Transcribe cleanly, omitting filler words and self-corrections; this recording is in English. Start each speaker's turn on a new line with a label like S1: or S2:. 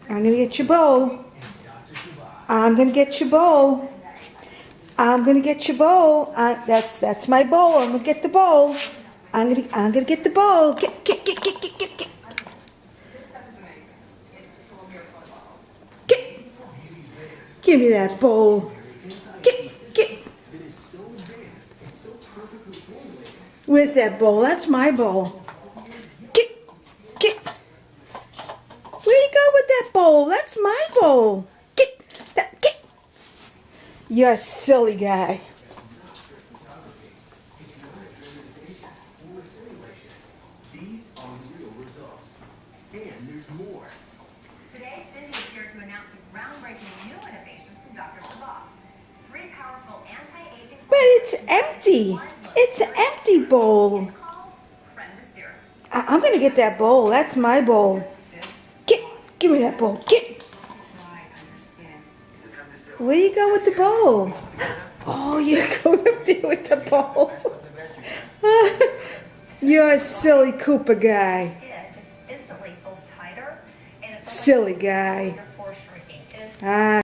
S1: I'm gonna get your bowl. I'm gonna get your bowl. I'm gonna get your bowl. That's my bowl. I'm gonna get the bowl. I'm gonna get the bowl. Get. Get. Give me that bowl. Get. Where's that bowl? That's my bowl. Get. Where you go with that bowl? That's my bowl. Get. You're a silly guy.
S2: Today, Cindy is here to announce a groundbreaking new innovation from Dr. Sabah. 3 powerful anti-aging
S1: But it's empty. It's an empty bowl.
S2: It's called Creme de Syrup.
S1: I'm gonna get that bowl. That's my bowl. Give me that bowl. Where you go with the bowl? Oh, you go up there with the bowl. You're a silly Cooper guy.
S2: Skin just instantly feels tighter and it's
S1: Silly guy.
S2: pore shrinking. It is
S1: Ah.